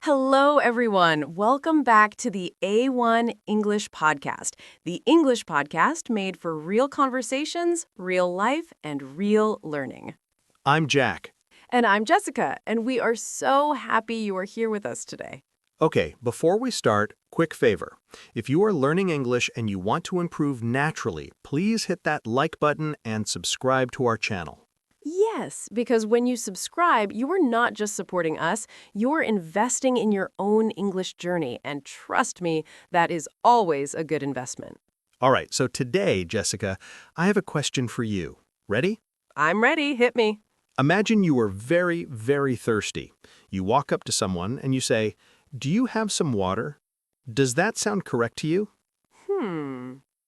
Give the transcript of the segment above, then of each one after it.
Hello, everyone. Welcome back to the A1 English Podcast, the English podcast made for real conversations, real life, and real learning. I'm Jack. And I'm Jessica, and we are so happy you are here with us today. Okay, before we start, quick favor. If you are learning English and you want to improve naturally, please hit that like button and subscribe to our channel. Yes, because when you subscribe, you are not just supporting us, you're investing in your own English journey, and trust me, that is always a good investment. All right, so today, Jessica, I have a question for you. Ready? I'm ready. Hit me. Imagine you are very, very thirsty. You walk up to someone and you say, "Do you have some water?" Does that sound correct to you?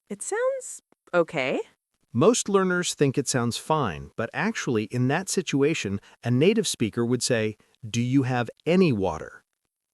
It sounds okay. Most learners think it sounds fine, but actually, in that situation, a native speaker would say, "Do you have any water?"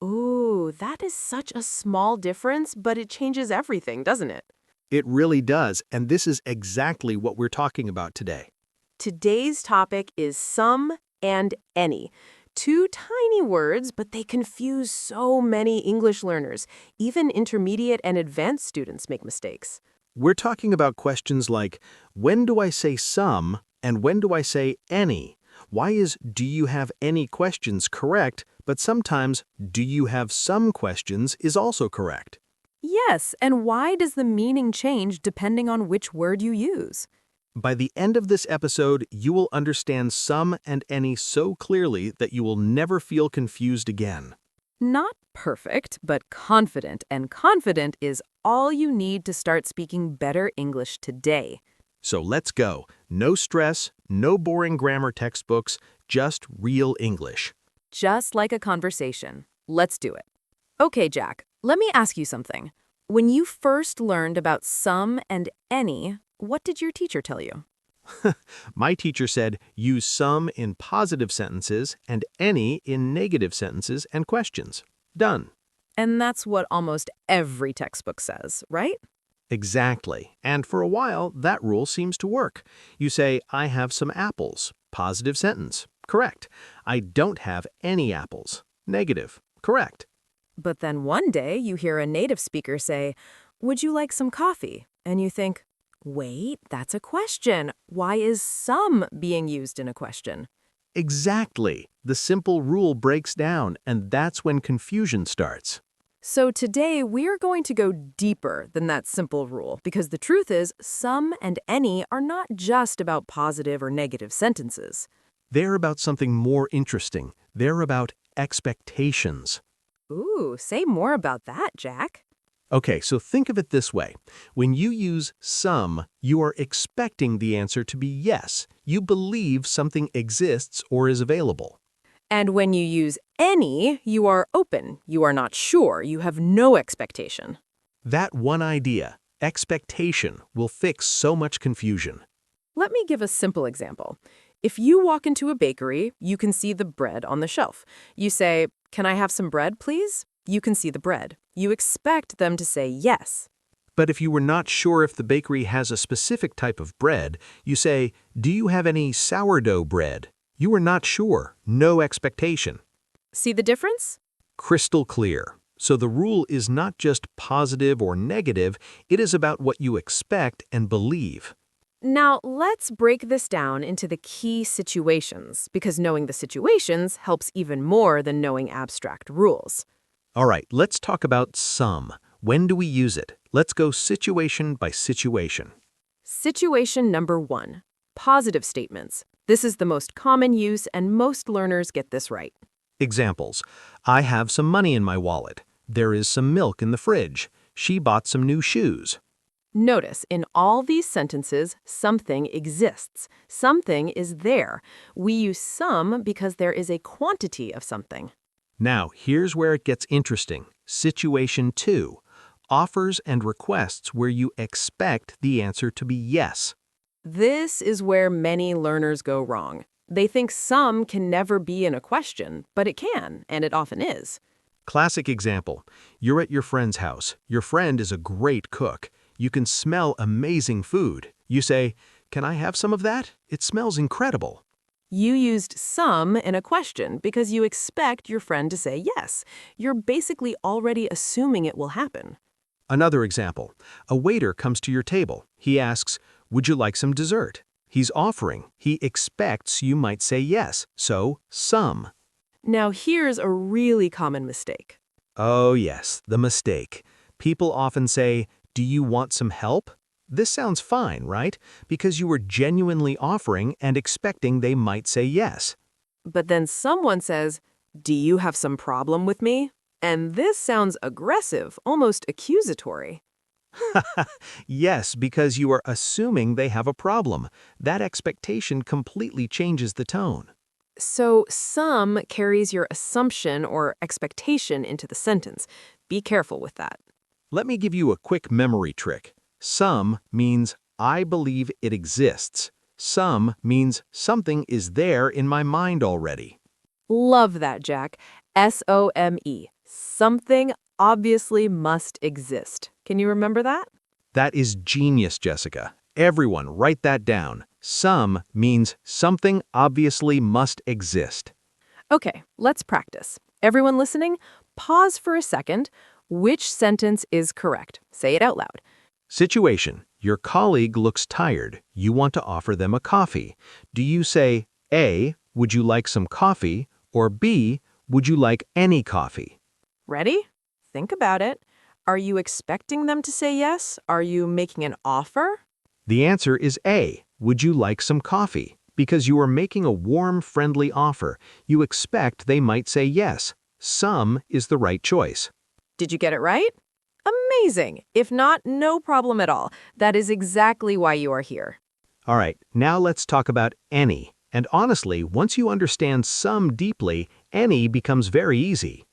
Ooh, that is such a small difference, but it changes everything, doesn't it? It really does, and this is exactly what we're talking about today. Today's topic is some and any. Two tiny words, but they confuse so many English learners. Even intermediate and advanced students make mistakes. We're talking about questions like, when do I say some and when do I say any? Why is "do you have any questions" correct, but sometimes "do you have some questions" is also correct? Yes, and why does the meaning change depending on which word you use? By the end of this episode, you will understand some and any so clearly that you will never feel confused again. Not perfect, but confident, and confident is all you need to start speaking better English today. So let's go. No stress, no boring grammar textbooks, just real English. Just like a conversation. Let's do it. Okay, Jack, let me ask you something. When you first learned about some and any, what did your teacher tell you? My teacher said use some in positive sentences and any in negative sentences and questions. Done. And that's what almost every textbook says, right? Exactly. And for a while, that rule seems to work. You say, "I have some apples." Positive sentence. Correct. "I don't have any apples." Negative. Correct. But then one day you hear a native speaker say, "Would you like some coffee?" And you think, wait, that's a question. Why is some being used in a question? Exactly. The simple rule breaks down, and that's when confusion starts. So today we're going to go deeper than that simple rule because the truth is some and any are not just about positive or negative sentences. They're about something more interesting. They're about expectations. Ooh, say more about that, Jack. Okay, so think of it this way. When you use some, you are expecting the answer to be yes. You believe something exists or is available. And when you use any, you are open. You are not sure. You have no expectation. That one idea, expectation, will fix so much confusion. Let me give a simple example. If you walk into a bakery, you can see the bread on the shelf. You say, "Can I have some bread, please?" You can see the bread. You expect them to say yes. But if you were not sure if the bakery has a specific type of bread, you say, "Do you have any sourdough bread?" You are not sure. No expectation. See the difference? Crystal clear. So the rule is not just positive or negative, it is about what you expect and believe. Now, let's break this down into the key situations, because knowing the situations helps even more than knowing abstract rules. All right, let's talk about some. When do we use it? Let's go situation by situation. Situation number 1, positive statements. This is the most common use, and most learners get this right. Examples. I have some money in my wallet. There is some milk in the fridge. She bought some new shoes. Notice, in all these sentences, something exists. Something is there. We use some because there is a quantity of something. Now, here's where it gets interesting. Situation 2. Offers and requests where you expect the answer to be yes. This is where many learners go wrong. They think some can never be in a question, but it can, and it often is. Classic example. You're at your friend's house. Your friend is a great cook. You can smell amazing food. You say, "Can I have some of that? It smells incredible." You used some in a question because you expect your friend to say yes. You're basically already assuming it will happen. Another example. A waiter comes to your table. He asks, "Would you like some dessert?" He's offering. He expects you might say yes, so some. Now here's a really common mistake. Oh yes, the mistake. People often say, "Do you want some help?" This sounds fine, right? Because you were genuinely offering and expecting they might say yes. But then someone says, "Do you have some problem with me?" And this sounds aggressive, almost accusatory. Yes, because you are assuming they have a problem. That expectation completely changes the tone. So some carries your assumption or expectation into the sentence. Be careful with that. Let me give you a quick memory trick. Some means I believe it exists. Some means something is there in my mind already. Love that, Jack. SOME. Something obviously must exist. Can you remember that? That is genius, Jessica. Everyone, write that down. Some means something obviously must exist. Okay, let's practice. Everyone listening, pause for a second. Which sentence is correct? Say it out loud. Situation. Your colleague looks tired. You want to offer them a coffee. Do you say, A, would you like some coffee? Or B, would you like any coffee? Ready? Think about it. Are you expecting them to say yes? Are you making an offer? The answer is A, would you like some coffee? Because you are making a warm, friendly offer. You expect they might say yes. Some is the right choice. Did you get it right? Amazing. If not, no problem at all. That is exactly why you are here. All right, now let's talk about any. And honestly, once you understand some deeply, any becomes very easy.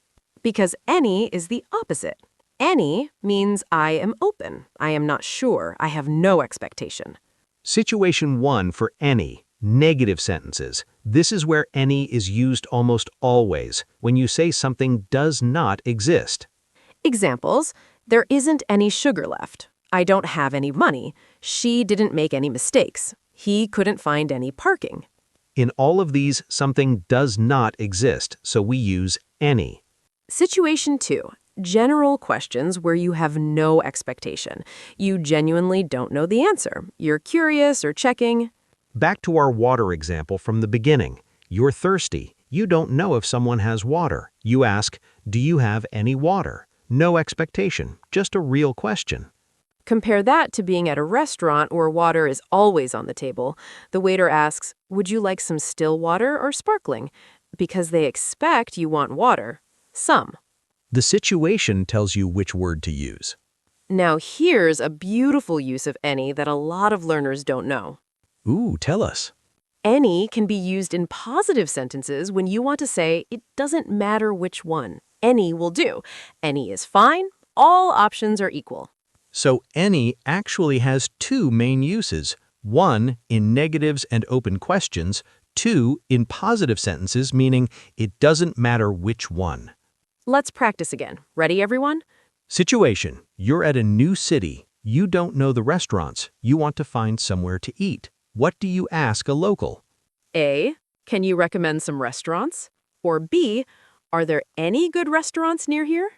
Because any is the opposite. Any means I am open. I am not sure. I have no expectation. Situation 1 for any, negative sentences. This is where any is used almost always, when you say something does not exist. Examples: there isn't any sugar left. I don't have any money. She didn't make any mistakes. He couldn't find any parking. In all of these, something does not exist, so we use any. Situation 2. General questions where you have no expectation. You genuinely don't know the answer. You're curious or checking. Back to our water example from the beginning. You're thirsty. You don't know if someone has water. You ask, "Do you have any water?" No expectation, just a real question. Compare that to being at a restaurant where water is always on the table. The waiter asks, "Would you like some still water or sparkling?" Because they expect you want water. Some. The situation tells you which word to use. Now here's a beautiful use of any that a lot of learners don't know. Ooh, tell us. Any can be used in positive sentences when you want to say it doesn't matter which one. Any will do. Any is fine. All options are equal. So any actually has two main uses. One, in negatives and open questions. Two, in positive sentences, meaning it doesn't matter which one. Let's practice again. Ready, everyone? Situation. You're at a new city. You don't know the restaurants. You want to find somewhere to eat. What do you ask a local? A. Can you recommend some restaurants? Or B. Are there any good restaurants near here?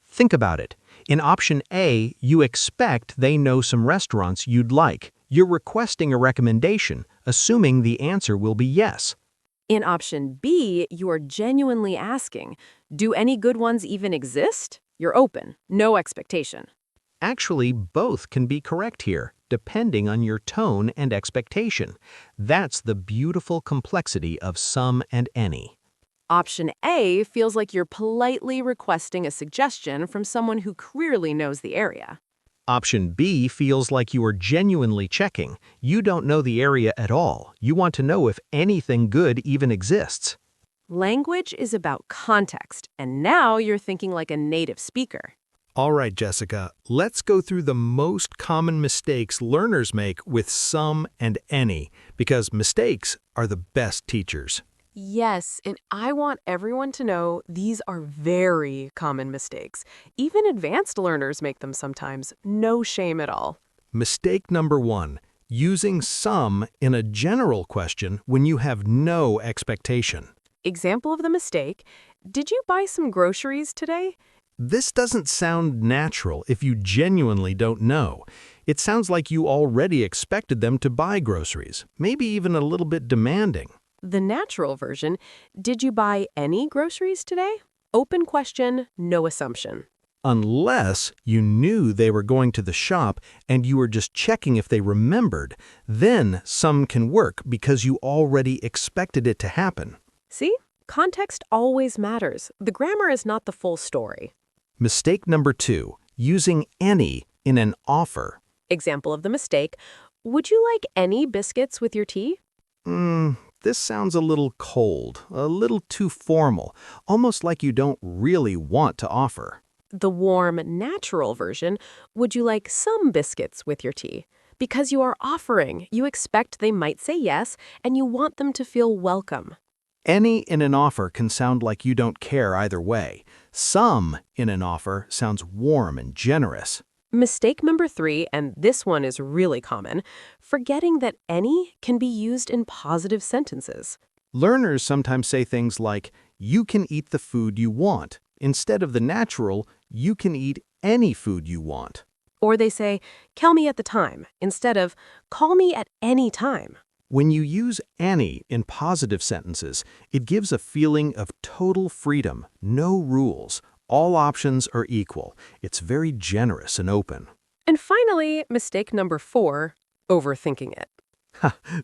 Think about it. In option A, you expect they know some restaurants you'd like. You're requesting a recommendation, assuming the answer will be yes. In option B, you are genuinely asking, do any good ones even exist? You're open, no expectation. Actually, both can be correct here, depending on your tone and expectation. That's the beautiful complexity of some and any. Option A feels like you're politely requesting a suggestion from someone who clearly knows the area. Option B feels like you are genuinely checking. You don't know the area at all. You want to know if anything good even exists. Language is about context, and now you're thinking like a native speaker. All right, Jessica, let's go through the most common mistakes learners make with some and any, because mistakes are the best teachers. Yes, and I want everyone to know these are very common mistakes. Even advanced learners make them sometimes. No shame at all. Mistake number 1. Using some in a general question when you have no expectation. Example of the mistake: did you buy some groceries today? This doesn't sound natural if you genuinely don't know. It sounds like you already expected them to buy groceries, maybe even a little bit demanding. The natural version: did you buy any groceries today? Open question, no assumption. Unless you knew they were going to the shop and you were just checking if they remembered, then some can work because you already expected it to happen. See? Context always matters. The grammar is not the full story. Mistake number 2, using any in an offer. Example of the mistake: would you like any biscuits with your tea? This sounds a little cold, a little too formal, almost like you don't really want to offer. The warm, natural version: would you like some biscuits with your tea? Because you are offering, you expect they might say yes, and you want them to feel welcome. Any in an offer can sound like you don't care either way. Some in an offer sounds warm and generous. Mistake number 3, and this one is really common: forgetting that any can be used in positive sentences. Learners sometimes say things like, you can eat the food you want, instead of the natural, you can eat any food you want. Or they say, call me at the time, instead of call me at any time. When you use any in positive sentences, it gives a feeling of total freedom, no rules. All options are equal. It's very generous and open. And finally, mistake number 4, overthinking it.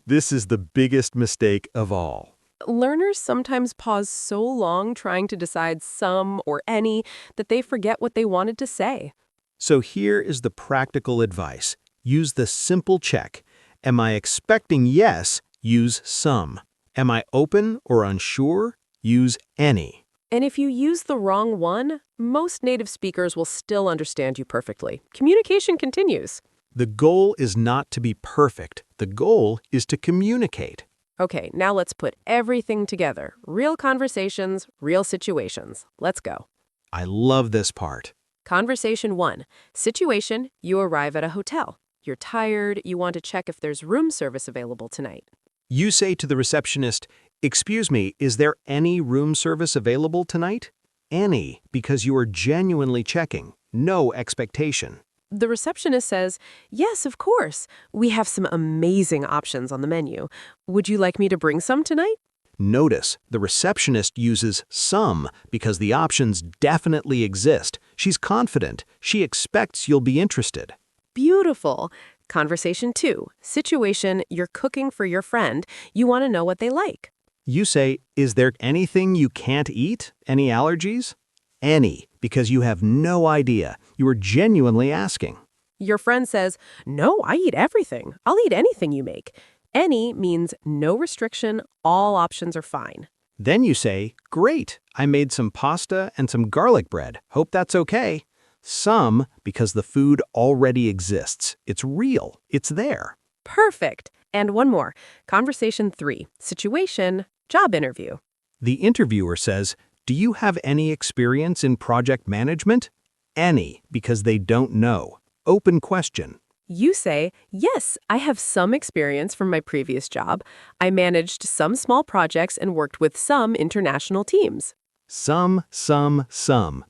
This is the biggest mistake of all. Learners sometimes pause so long trying to decide some or any that they forget what they wanted to say. So here is the practical advice. Use the simple check. Am I expecting yes? Use some. Am I open or unsure? Use any. And if you use the wrong one, most native speakers will still understand you perfectly. Communication continues. The goal is not to be perfect. The goal is to communicate. Okay, now let's put everything together. Real conversations, real situations. Let's go. I love this part. Conversation 1. Situation: you arrive at a hotel. You're tired, you want to check if there's room service available tonight. You say to the receptionist, "Excuse me, is there any room service available tonight?" Any, because you are genuinely checking. No expectation. The receptionist says, yes, of course. We have some amazing options on the menu. Would you like me to bring some tonight? Notice, the receptionist uses some because the options definitely exist. She's confident. She expects you'll be interested. Beautiful. Conversation 2. Situation: you're cooking for your friend. You want to know what they like. You say, "Is there anything you can't eat? Any allergies?" Any, because you have no idea. You are genuinely asking. Your friend says, no, I eat everything. I'll eat anything you make. Any means no restriction, all options are fine. Then you say, "Great, I made some pasta and some garlic bread. Hope that's okay." Some, because the food already exists. It's real. It's there. Perfect. And one more. Conversation 3. Situation: job interview. The interviewer says, "Do you have any experience in project management?" Any, because they don't know. Open question. You say, yes, I have some experience from my previous job. I managed some small projects and worked with some international teams. Some,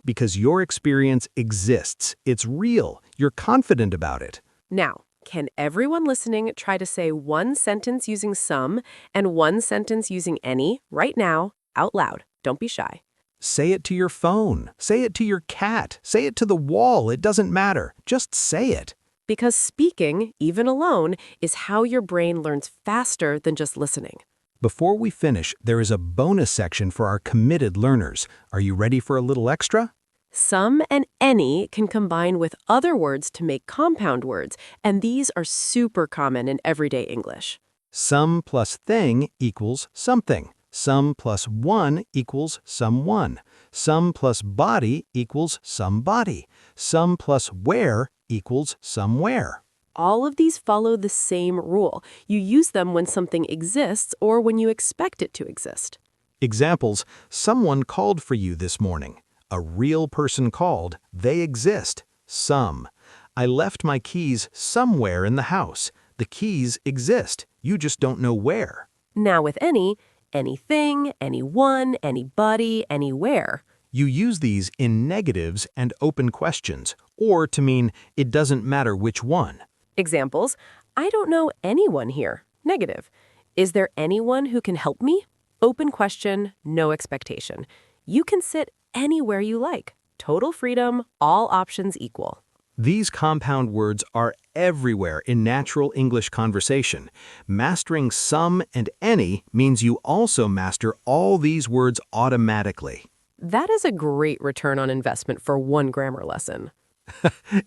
because your experience exists. It's real. You're confident about it. Now, can everyone listening try to say one sentence using some and one sentence using any right now, out loud? Don't be shy. Say it to your phone. Say it to your cat. Say it to the wall. It doesn't matter. Just say it. Because speaking, even alone, is how your brain learns faster than just listening. Before we finish, there is a bonus section for our committed learners. Are you ready for a little extra? Some and any can combine with other words to make compound words, and these are super common in everyday English. Some plus thing equals something. Some plus one equals someone. Some plus body equals somebody. Some plus where equals somewhere. All of these follow the same rule. You use them when something exists or when you expect it to exist. Examples: someone called for you this morning. A real person called. They exist. Some. I left my keys somewhere in the house. The keys exist. You just don't know where. Now with any, anything, anyone, anybody, anywhere. You use these in negatives and open questions, or to mean it doesn't matter which one. Examples: I don't know anyone here. Negative. Is there anyone who can help me? Open question, no expectation. You can sit anywhere you like. Total freedom, all options equal. These compound words are everywhere in natural English conversation. Mastering some and any means you also master all these words automatically. That is a great return on investment for one grammar lesson.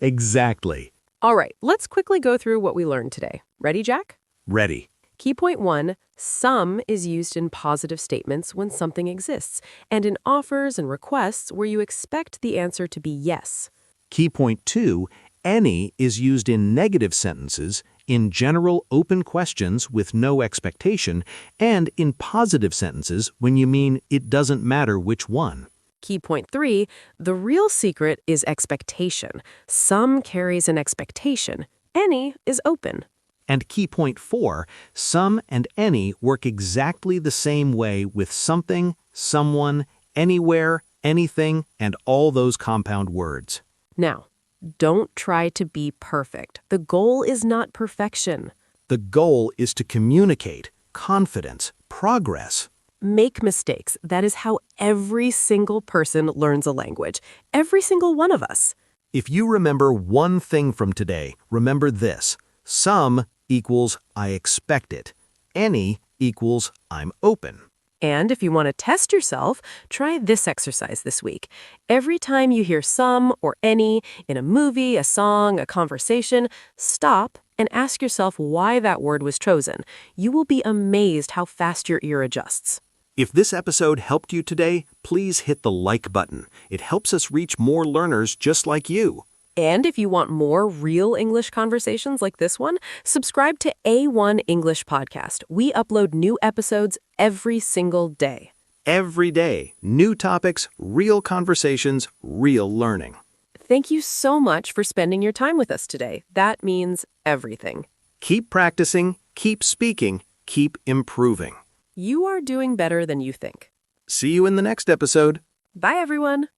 Exactly. All right, let's quickly go through what we learned today. Ready, Jack? Ready. Key point 1, some is used in positive statements when something exists, and in offers and requests where you expect the answer to be yes. Key point 2, any is used in negative sentences, in general open questions with no expectation, and in positive sentences when you mean it doesn't matter which one. Key point 3, the real secret is expectation. Some carries an expectation. Any is open. And key point 4, some and any work exactly the same way with something, someone, anywhere, anything, and all those compound words. Now, don't try to be perfect. The goal is not perfection. The goal is to communicate, confidence, progress. Make mistakes. That is how every single person learns a language. Every single one of us. If you remember one thing from today, remember this. Some equals I expect it. Any equals I'm open. And if you want to test yourself, try this exercise this week. Every time you hear some or any in a movie, a song, a conversation, stop and ask yourself why that word was chosen. You will be amazed how fast your ear adjusts. If this episode helped you today, please hit the like button. It helps us reach more learners just like you. And if you want more real English conversations like this one, subscribe to A1 English Podcast. We upload new episodes every single day. Every day, new topics, real conversations, real learning. Thank you so much for spending your time with us today. That means everything. Keep practicing, keep speaking, keep improving. You are doing better than you think. See you in the next episode. Bye, everyone.